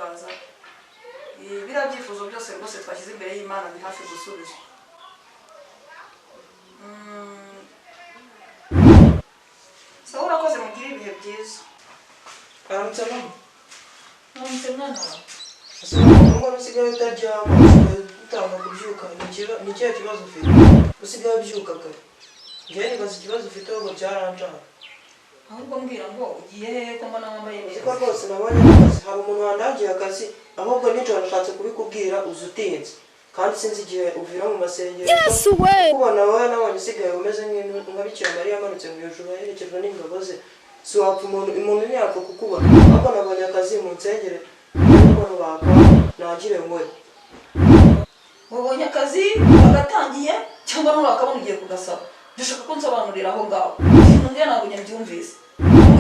igitangaza biriya byifuzo byose rwose twashyize imbere y'Imana ni hafi gusubiza. So urakoze mugire ibihe byiza. Aramutse mama. Aramutse mwana wawe. Ese ngo usigaye utaryama, usigaye utanga kubyuka, ni ikihe kibazo ufite? Usigaye ubyuka kare. Njyewe nibaza ikibazo ufite ahubwo byaranjana. Ahubwo mbwira ngo ugiye hehe ko mbona wambaye neza? Siko rwose nabonye akazi, hari umuntu wandangiye akazi, ahubwo nijoro nashatse kubikubwira uzutinze. Kandi sinzi igihe uvira mu masengero. Yes way. Kubona wowe nabonye usigaye umeze nka Bikira Mariya amanutse mu ijuru aherekejwe n'ingabo ze. Si wapfa umuntu ntiyapfa kukubona. Ahubwo nabonye akazi mu nsengero. Nuko rubaka nagire ngoye. Wabonye akazi agatangiye cyangwa nurakabona ugiye kugasaba? Dushaka ko nsobanurira aho ngaho. Ntunge ntabwo nyabyumvise.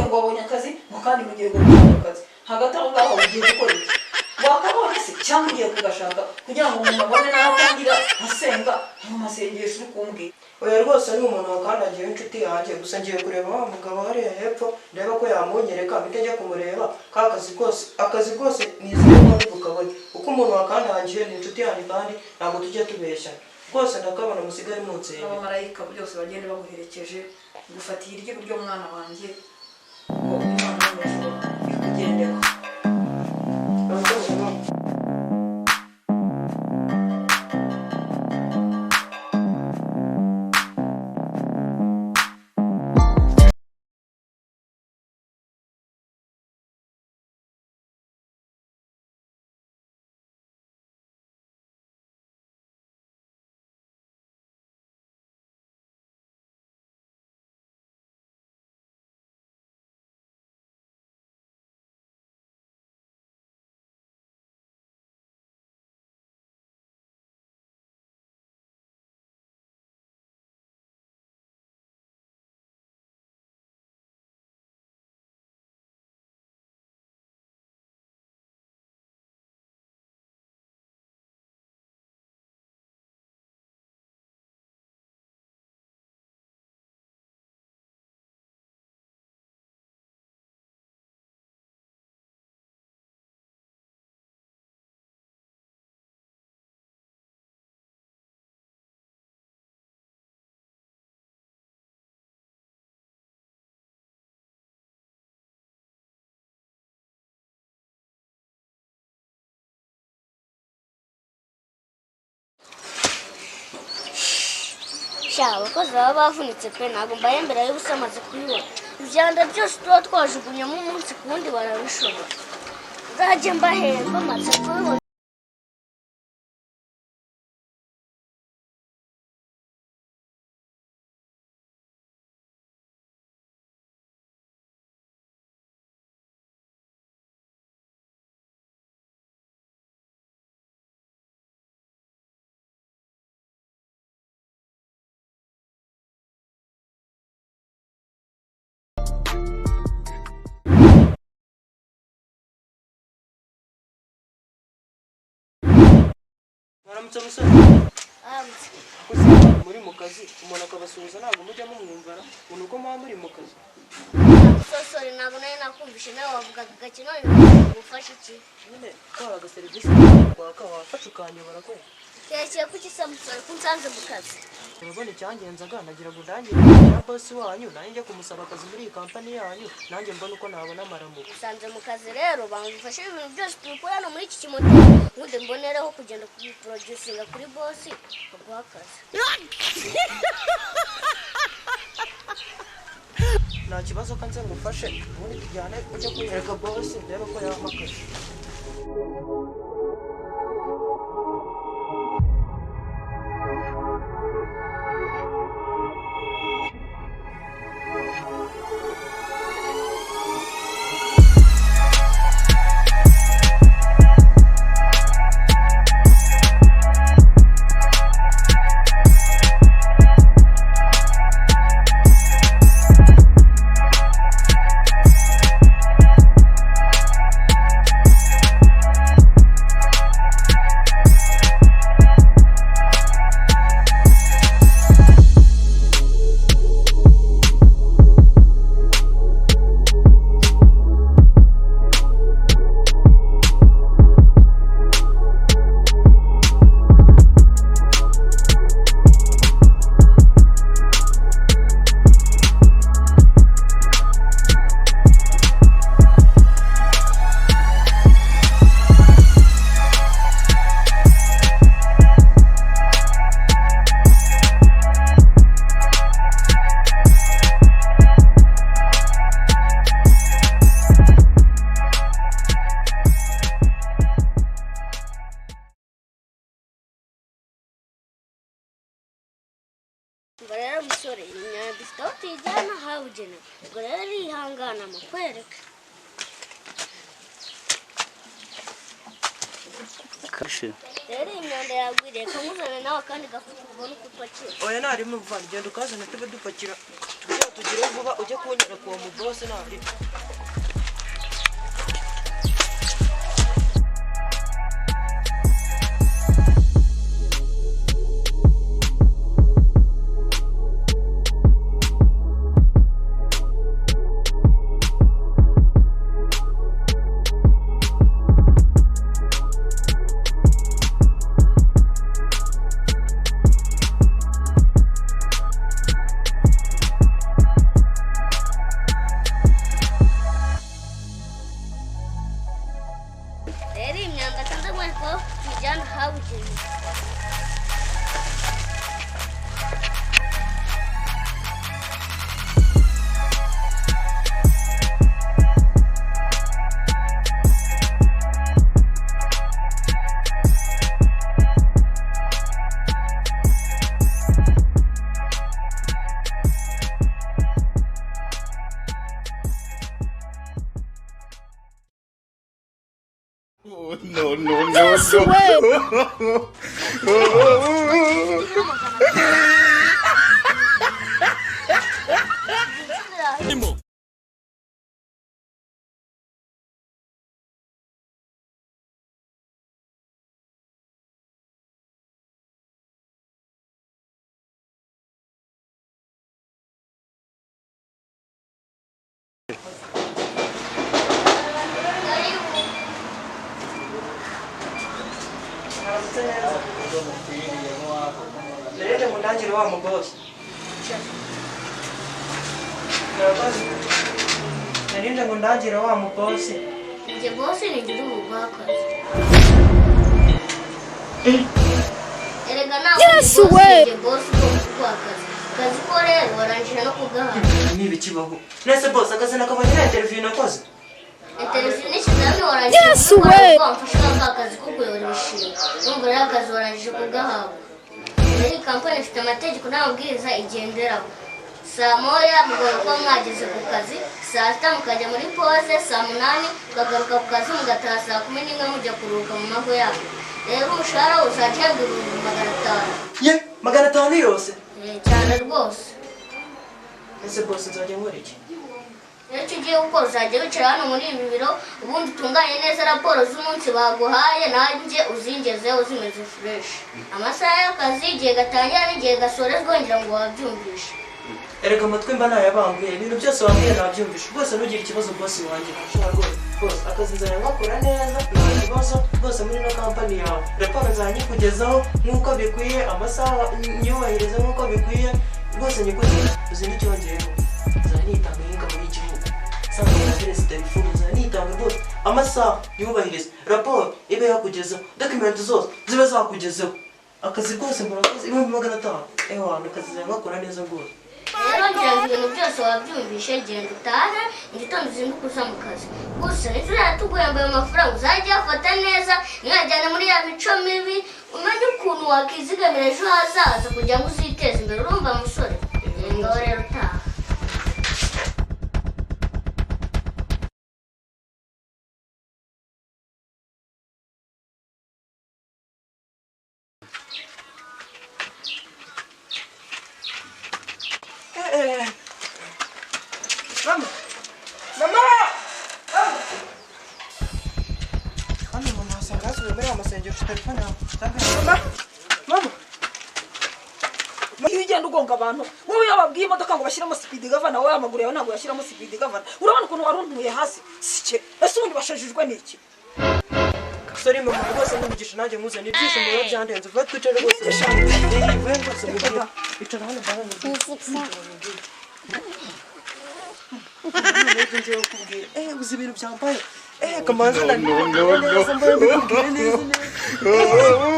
Ngo wabonye akazi ngo kandi mugiye gushaka akazi. Hagati aho ngaho ugiye gukora iki? Wakabonye se cyangwa ugiye kugashaka kugira ngo umuntu abone naho atangira asenga mu masengesho uri kumbwira? Oya rwose ni umuntu wakandagiye inshuti yanjye, gusa ngiye kureba wa mugabo hariya hepfo ndeba ko yamunyereka mpite njya kumureba akazi kose nizeye ko ndi bukabone kuko umuntu wakandagiye ni inshuti yanjye kandi ntabwo tujya tubeshya rwose ndakabona musigare munsenge. Abamarayika byose bagende baguherekeje gufatiye iryo buryo mwana wanjye ngo Imana y'ijuru ikugendeho. Abakozi baba bavunitse pe ntabwo mbaye mbere y'ubusa amaze kubibona. Ibyanda byose tuba twajugunyamo umunsi ku wundi barabishobora. Nzajye mbahemba amaze kubibona. Aramutse musore. Muri mu kazi umuntu akabasuhuza ntabwo mujya mumwumvara umuntu uko muba muri mu kazi. Sorry ntabwo nari nakumvishe nawe wavugaga gake none gufasha iki? Nyine twabaga serivisi kwaka wafashe ukanyobora kwe. Cyekeye kuki samusore kunsanze mu kazi. Urabona icyangenzaga nagira ngo ndangire na boss wanyu nanjye kumusaba akazi muri iyi company yanyu nanjye mbona uko nabona amaramuko. Usanze mu kazi rero bangufashe ibintu byose tubikorana muri iki kimoto nkude mbonereho kugenda kubiproducinga kuri boss baguha akazi. Nta kibazo kanze ngufashe ubundi tujyane ujya kunyereka boss ndebe ko yampa akazi. umva rero musore imyanda ifite aho tuyijyana habugenewe ubwo rero rihangana mu kwereka rero imyanda yagwiriye kamuzana nawe kandi gafuka ubona uko upakira oya ntari muvana genda ukazana tube dupakira tujya tugire vuba ujye kunyereka uwo mubose ntari rero imyanda kandi agwereka aho tuyijyana habugenewe Oh, no. Yes, way. Narinde ngo ndangire wa mugose narinde ngo ndangire wa mugose njye bose ningira ubugwakazi erega nawe njye bose ubugwakazi kazi ko rero warangije no kugahaza niba ikibaho nese bose akazi nakabonye na interview nakoze interview n'ikizami warangije gukora wamfasha akazi ko kuyobora imishinga numva rero akazi warangije kugahabwa iyi kampani ifite amategeko n'amabwiriza igenderaho saa moya mugomba kuba mwageze ku kazi saa sita mukajya muri pose saa munani mukagaruka ku kazi mugataha saa 11 mujya kuruhuka mu mago yabo rero umushahara uzajya ibihumbi 500 ye 500 yose cyane rwose ese bose nzajya nkora iki rero icyo ugiye gukora uzajya wicara hano muri ibi biro ubundi utunganye neza raporo z'umunsi baguhaye nanjye uzingezeho zimeze fresh amasaha y'akazi igihe gatangira n'igihe gasorezwa ngira ngo wabyumvishe erega amatwi mba nayabambuye ibintu byose wambwiye nabyumvishe rwose ntugire ikibazo bosi wanjye nashobora rwose bose akazi nzajya ngakora neza nta kibazo rwose muri ino kampani yawe raporo nzajya nyikugezaho nk'uko bikwiye amasaha nyubahiriza nk'uko bikwiye rwose nyikugezeho uzi n'icyongeyeho nzajya nitanga inka muri iki gihugu sanga na perezida ifuza nzajya nitanga rwose amasaha nyubahiriza raporo ibe yakugezeho dokumenti zose zibe zakugezeho akazi rwose murakoze 500 ewana akazi nzajya ngakora neza rwose rero ngira ngo ibintu byose wabyumvishe genda utahe igitondo uzinduka uza mu kazi gusa nicyo yatuguhembaye amafaranga uzajya afata neza ntiyajyane muri ya mico mibi umenye ukuntu wakizigamira ejo hazaza kugira ngo uziteze imbere urumva musore ngaho rero utaha Mama! Ano mama, wasanga muri amasengesho telefone yawe. Mama! iyo ugenda ugonga abantu wowe yababwiye imodoka ngo bashyiramo speed governor wowe amaguru yawe ntabwo yashyiramo speed governor urabona ukuntu waruntuye hasi sike ese ubundi bashajijwe n'iki Sorry mama, rwose n'umugisha nanjye nkuzana ibyishimo biba byandenze vuba twicare rwose vuba rwose mubwira icara hano mbana uzi ibintu byambaye kamanzi neza mbaye mbikubwire neza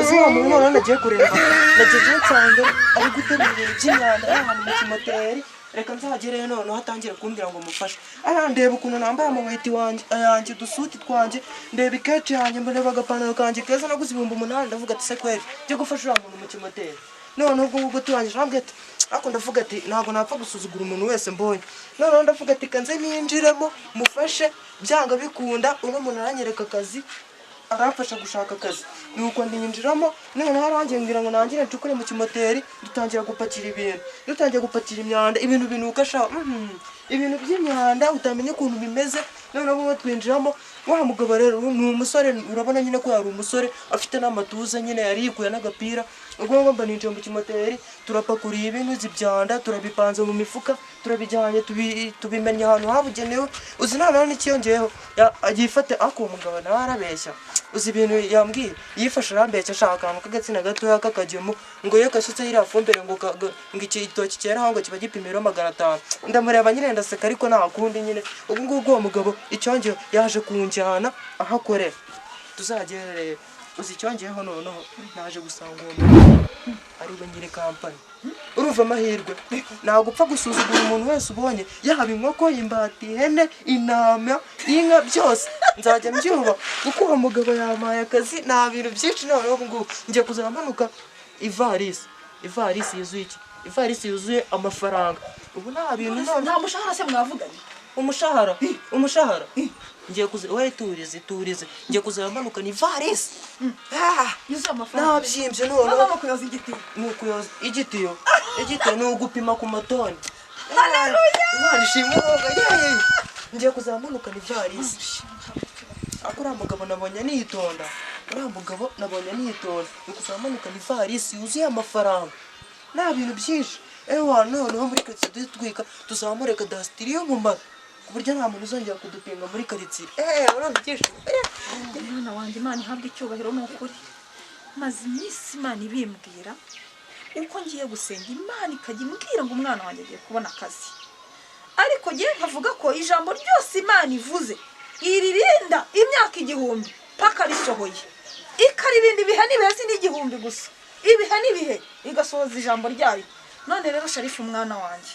uzi wa muntu none nagiye kureba nagiye nsanga ari guterura ibintu by'imyanda ahantu mu kimoteri reka nzagereyo noneho atangire kumbwira ngo mufashe ndeba ukuntu nambaye amaweti yanjye udusuti twanjye ndeba iketi yanjye ndeba agapantaro kanjye keza naguze 8,000 ndavuga ati se kweri njye gufasha uriya muntu mu kimoteri noneho ubwo ngubwo turangije arambwira ati ariko ndavuga ati ntabwo napfa gusuzugura umuntu wese mbonye noneho ndavuga ati kanze ninjiremo mufashe byanga bikunda uno muntu aranyereka akazi aramfasha gushaka akazi nuko ndinjiramo noneho arangiye ngira ngo nangire ncukure mu kimoteri dutangira gupakira ibintu dutangiye gupakira imyanda ibintu binuka sha ibintu by'imyanda utamenya ukuntu bimeze noneho twinjiramo wa mugabo rero ni umusore urabona nyine ko yari umusore afite n'amatuza nyine yarikuye n'agapira ubwo mba ninjiye mu kimoteri turapakuriye ibintu z'ibyanda turabipanze mu mifuka turabijyanye tubimenya ahantu habugenewe uzi nta n'ikiyongeyeho yifate ako umugabo nawe arabeshya uzi ibintu yambwiye yifashe arambeshya ashaka akantu k'agatsina gatoya k'akagemo ngo iyo gasutse iriya fumbire ngo iki gitoki cyera aho ngo kiba gipima ibiro 500 ndamureba nyine ndaseka ariko nta kundi nyine ubu ngubu uwo mugabo icyongeyeho yaje kunjyana aho akorera tuzagerere uzi icyongeyeho noneho naje gusanga uwo mugabo ari we nyiri kampani urumva amahirwe ntabwo upfa gusuzugura umuntu wese ubonye yaba inkoko imbata ihene intama inka byose nzajya mbyuba kuko uwo mugabo yampaye akazi nta bintu byinshi noneho ubu ngubu ngiye kuzamanuka ivarisi yuzuye iki ivarisi yuzuye amafaranga ubu nta bintu nta mushahara se mwavuganye umushahara ngiye wowe turize ngiye kuzamanuka ni ivarisi yuzuye amafaranga nabyimbye noneho no kuyoza igiti ni ukuyoza igitiyo ni ugupima ku matoni haleluya Imana ishimwe ngiye kuzamanuka ni ivarisi ako uriya mugabo nabonye nitonda ni kuzamanuka ni ivarisi yuzuye amafaranga nta bintu byinshi ewa noneho muri karitsiye dutwika tuzamure kadasitiri yo mu mara ku buryo nta muntu uzongera kudupinga muri karitsiye urabona byinshi mwana wanjye Imana ihabwa icyubahiro ni ukuri maze iminsi Imana ibimbwira uko ngiye gusenga Imana ikajya imbwira ngo umwana wanjye agiye kubona akazi ariko ngiye nkavuga ko ijambo ryose Imana ivuze iririnda imyaka 1000 paka risohoye ikaririnda ibihe n'ibihezi n'igihumbi gusa ibihe n'ibihe igasohoza ijambo ryayo none rero Sharifu umwana wanjye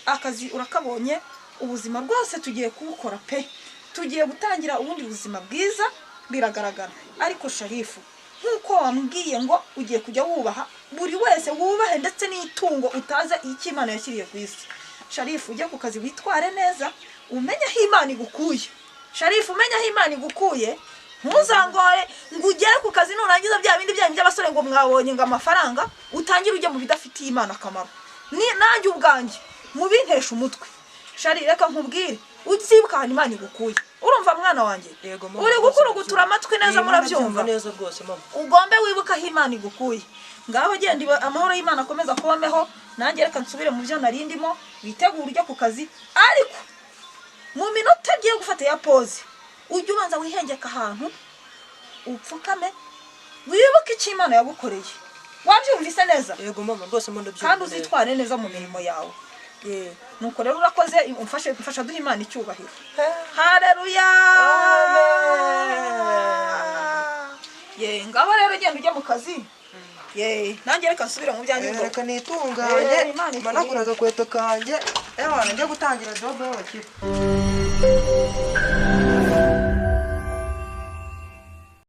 akazi urakabonye ubuzima rwose tugiye kubukora pe tugiye gutangira ubundi buzima bwiza biragaragara ariko Sharifu nkuko wambwiye ngo ugiye kujya wubaha buri wese wubahe ndetse n'itungo utaza iki Imana yashyiriye ku isi Sharifu ujye ku kazi witware neza umenye aho Imana igukuye Sharifu umenye aho Imana igukuye ntuzangore ngo ugere ku kazi nurangiza bya bindi byanyu by'abasore ngo mwabonye ngo amafaranga utangire ujya mu bidafitiye Imana akamaro ni nanjye ubwanjye mubintesha umutwe Shari reka nkubwire uzibuka ahantu Imana igukuye urumva mwana wanjye uri gukurugutura amatwi neza murabyumva neza rwose mama ugombe wibuka aho Imana igukuye ngaho genda amahoro y'Imana akomeza kubameho nanjye reka nsubire mu byo narindimo witegura ujya ku kazi ariko mu minota agiye gufata ya pause ujye ubanza wihengeka ahantu upfukame wibuke icyo Imana yagukoreye wabyumvise neza yego mama rwose mo ndabyumva kandi uzitware neza mu mirimo yawe nuko rero urakoze umfasha duha Imana icyubahiro haleluya ngabo rero genda ujya mu kazi nanjye reka nsubire mu byanjye reka nitunganye manakura agakweto kanjye njya gutangira job y'abakire